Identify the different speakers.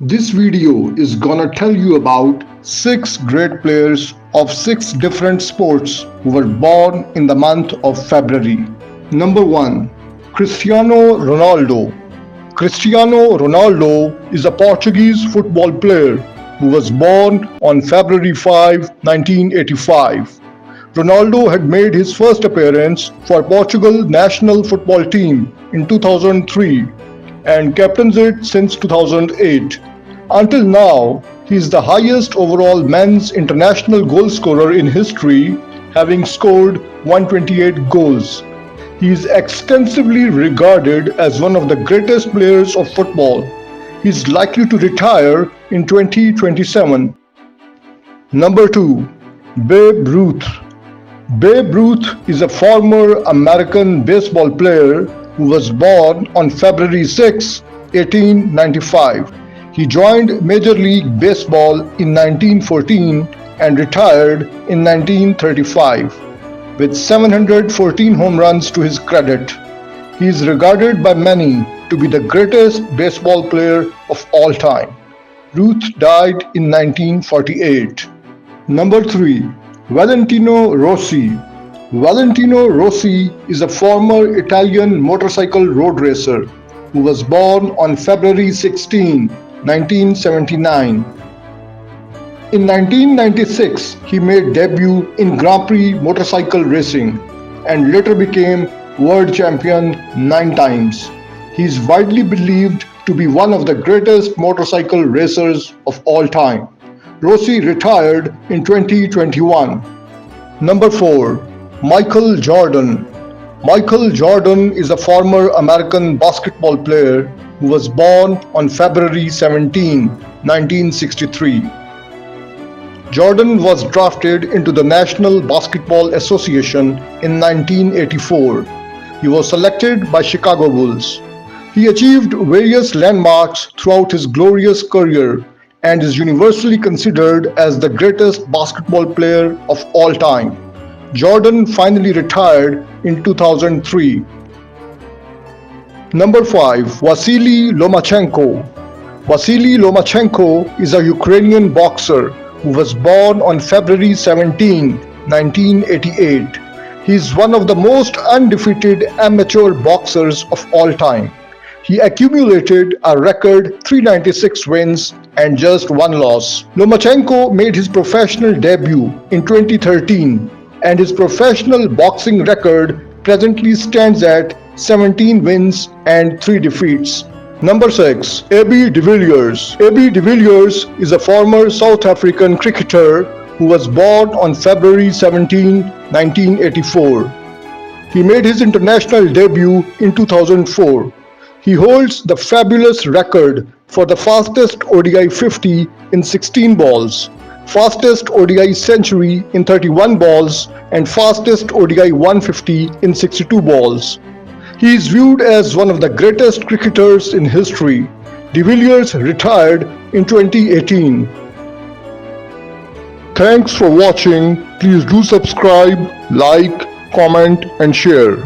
Speaker 1: This video is gonna tell you about 6 great players of 6 different sports who were born in the month of February. Number 1. Cristiano Ronaldo. Cristiano Ronaldo is a Portuguese football player who was born on February 5, 1985. Ronaldo had made his first appearance for Portugal national football team in 2003 and captains it since 2008. Until now, he is the highest overall men's international goal scorer in history, having scored 128 goals. He is extensively regarded as one of the greatest players of football. He is likely to retire in 2027. Number 2. Babe Ruth. Babe Ruth is a former American baseball player who was born on February 6, 1895. He joined Major League Baseball in 1914 and retired in 1935 with 714 home runs to his credit. He is regarded by many to be the greatest baseball player of all time. Ruth died in 1948. Number 3. Valentino Rossi. Valentino Rossi is a former Italian motorcycle road racer who was born on February 16, 1979. In 1996, he made debut in Grand Prix motorcycle racing and later became world champion 9 times. He is widely believed to be one of the greatest motorcycle racers of all time. Rossi retired in 2021. Number 4. Michael Jordan. Michael Jordan is a former American basketball player who was born on February 17, 1963. Jordan was drafted into the National Basketball Association in 1984. He was selected by Chicago Bulls. He achieved various landmarks throughout his glorious career and is universally considered as the greatest basketball player of all time. Jordan finally retired in 2003. Number 5. Vasiliy Lomachenko. Vasiliy Lomachenko is a Ukrainian boxer who was born on February 17, 1988. He is one of the most undefeated amateur boxers of all time. He accumulated a record 396 wins and just 1 loss. Lomachenko made his professional debut in 2013 and his professional boxing record presently stands at 17 wins and 3 defeats. Number 6. AB de Villiers. AB de Villiers is a former South African cricketer who was born on February 17, 1984. He made his international debut in 2004. He holds the fabulous record for the fastest ODI 50 in 16 balls, fastest ODI century in 31 balls, and fastest ODI 150 in 62 balls. He is viewed as one of the greatest cricketers in history. De Villiers retired in 2018. Thanks for watching. Please do subscribe, like, comment and share.